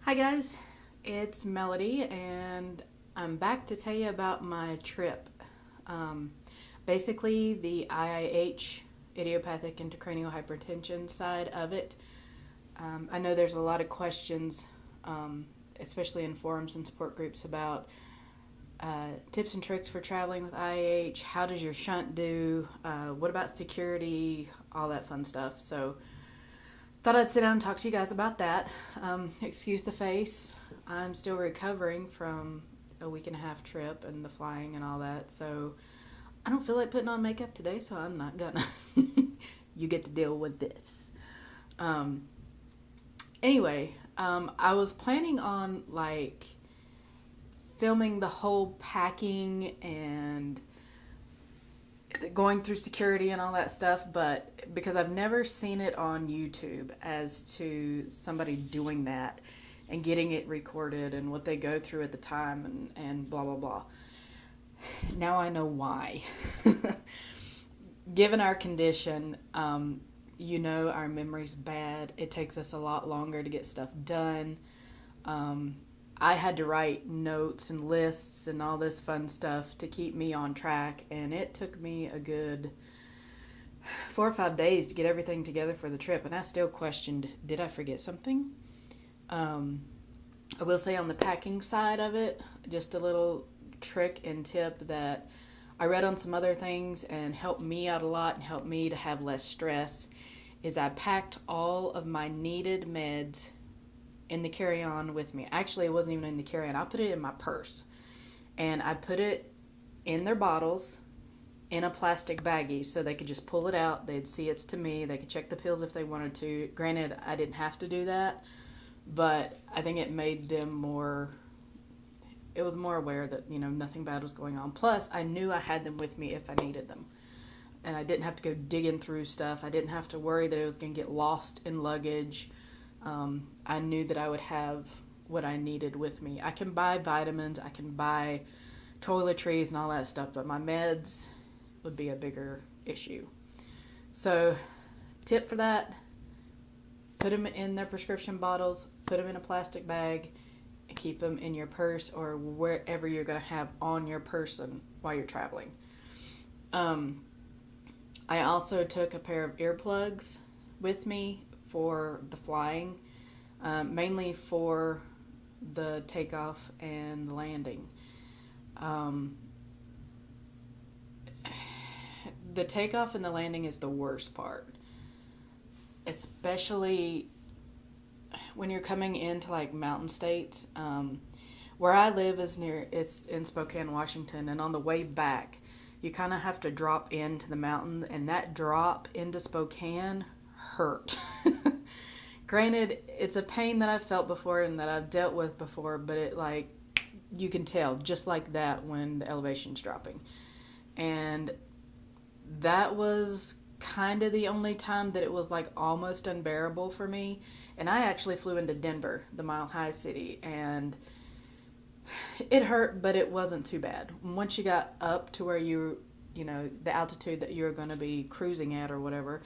Hi guys, it's Melody, and I'm back to tell you about my trip. Um, Basically, the IIH, idiopathic intracranial hypertension side of it. I know there's a lot of questions, especially in forums and support groups, about tips and tricks for traveling with IIH. How does your shunt do? What about security? All that fun stuff. So, thought I'd sit down and talk to you guys about that. Excuse the face. I'm still recovering from a week and a half trip and the flying and all that. So I don't feel like putting on makeup today, so I'm not gonna. You get to deal with this. Um, anyway, I was planning on filming the whole packing and going through security and all that stuff, but because I've never seen it on YouTube as to somebody doing that and getting it recorded and what they go through at the time and blah blah blah. Now I know why. Given our condition, our memory's bad. It takes us a lot longer to get stuff done. I had to write notes and lists and all this fun stuff to keep me on track, and it took me a good 4 or 5 days to get everything together for the trip, and I still questioned, did I forget something? I will say on the packing side of it, just a little trick and tip that I read on some other things and helped me out a lot and helped me to have less stress is I packed all of my needed meds in the carry-on with me. Actually, it wasn't even in the carry-on. I put it in my purse. And I put it in their bottles in a plastic baggie so they could just pull it out. They'd see it's to me. They could check the pills if they wanted to. Granted, I didn't have to do that, but I think it made them more aware that, nothing bad was going on. Plus, I knew I had them with me if I needed them. And I didn't have to go digging through stuff. I didn't have to worry that it was going to get lost in luggage. I knew that I would have what I needed with me. I can buy vitamins, I can buy toiletries and all that stuff, but my meds would be a bigger issue. So, tip for that, put them in their prescription bottles, put them in a plastic bag, and keep them in your purse or wherever you're going to have on your person while you're traveling. I also took a pair of earplugs with me for the flying, mainly for the takeoff and the landing. The takeoff and the landing is the worst part, especially when you're coming into mountain states. Where I live it's in Spokane, Washington, and on the way back, you kind of have to drop into the mountain, and that drop into Spokane hurt. Granted, it's a pain that I've felt before and that I've dealt with before, but you can tell just like that when the elevation's dropping. And that was kind of the only time that it was almost unbearable for me. And I actually flew into Denver, the Mile High City, and it hurt, but it wasn't too bad. Once you got up to where the altitude that you're going to be cruising at or whatever,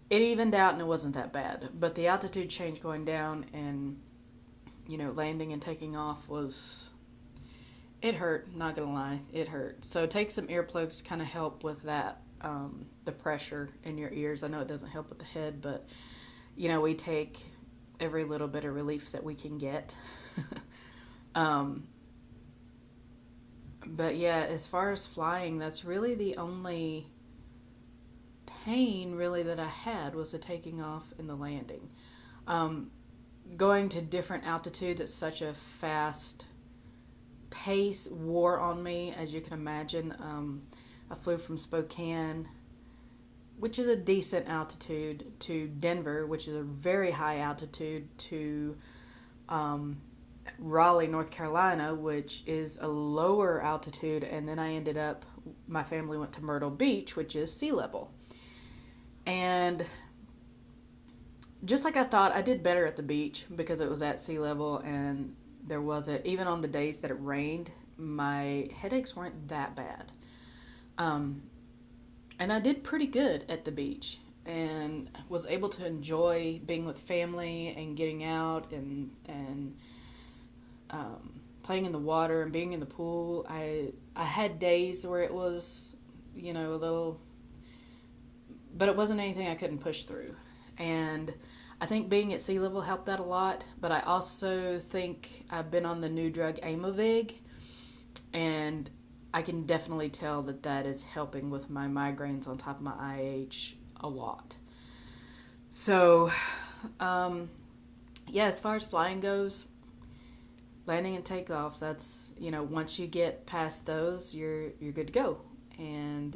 it evened out and it wasn't that bad. But the altitude change going down and, landing and taking off it hurt, not going to lie, it hurt. So take some earplugs to kind of help with that, the pressure in your ears. I know it doesn't help with the head, but, we take every little bit of relief that we can get. But yeah, as far as flying, that's really the only pain really that I had was the taking off and the landing. Going to different altitudes at such a fast pace wore on me, as you can imagine. I flew from Spokane, which is a decent altitude, to Denver, which is a very high altitude, to Raleigh, North Carolina, which is a lower altitude, and then my family went to Myrtle Beach, which is sea level. And just like I thought, I did better at the beach because it was at sea level, and even on the days that it rained, my headaches weren't that bad. And I did pretty good at the beach. and was able to enjoy being with family and getting out and playing in the water and being in the pool. I had days where it was, a little, but it wasn't anything I couldn't push through. And I think being at sea level helped that a lot, but I also think I've been on the new drug Aimovig, and I can definitely tell that that is helping with my migraines on top of my IIH a lot. So, as far as flying goes, landing and takeoff, that's, once you get past those, you're good to go. And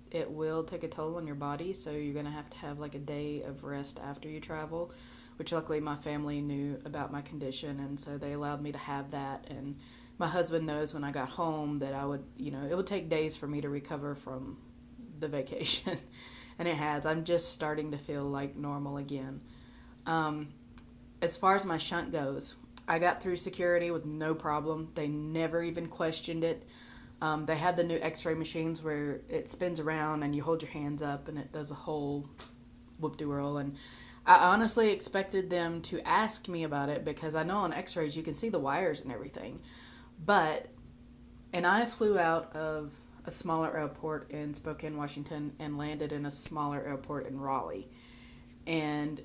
it will take a toll on your body, so you're going to have like a day of rest after you travel, which luckily my family knew about my condition, and so they allowed me to have that. And my husband knows when I got home that I would, it would take days for me to recover from the vacation. And it has. I'm just starting to feel like normal again. As far as my shunt goes, I got through security with no problem. They never even questioned it. They have the new x-ray machines where it spins around and you hold your hands up and it does a whole whoop-de-whirl. And I honestly expected them to ask me about it because I know on x-rays you can see the wires and everything. And I flew out of a smaller airport in Spokane, Washington, and landed in a smaller airport in Raleigh. And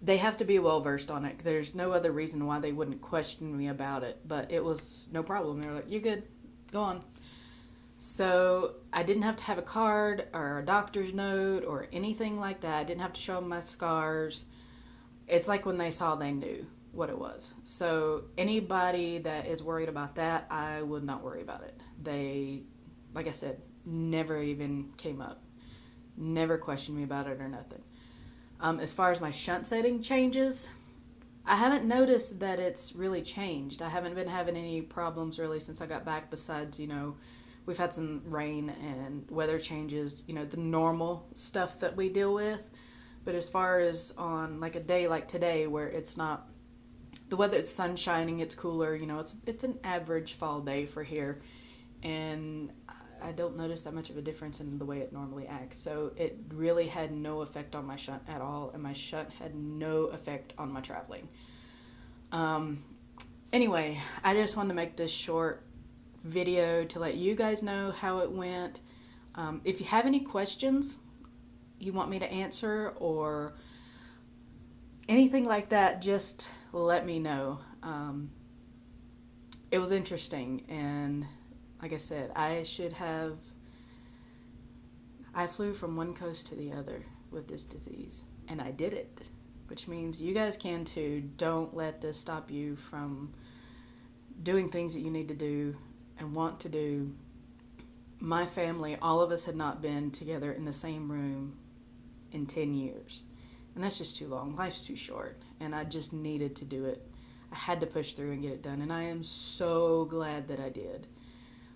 they have to be well versed on it. There's no other reason why they wouldn't question me about it, but it was no problem. They were like, "You're good, go on." So I didn't have to have a card or a doctor's note or anything like that. I didn't have to show them my scars. It's like when they saw, they knew what it was. So anybody that is worried about that, I would not worry about it. They, like I said, never even came up. Never questioned me about it or nothing. As far as my shunt setting changes, I haven't noticed that it's really changed. I haven't been having any problems really since I got back, besides, we've had some rain and weather changes, the normal stuff that we deal with. But as far as on like a day like today where it's not, the weather, it's sun shining, it's cooler, it's an average fall day for here. And I don't notice that much of a difference in the way it normally acts. So it really had no effect on my shunt at all, and my shunt had no effect on my traveling. Anyway, I just wanted to make this short video to let you guys know how it went. If you have any questions you want me to answer or anything like that, just let me know. It was interesting, and like I said, I flew from one coast to the other with this disease, and I did it, which means you guys can too. Don't let this stop you from doing things that you need to do and want to do. My family, all of us had not been together in the same room in 10 years, and that's just too long. Life's too short, and I just needed to do it. I had to push through and get it done, and I am so glad that I did.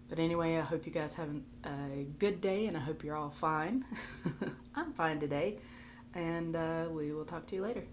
But anyway, I hope you guys have a good day, and I hope you're all fine. I'm fine today, and we will talk to you later.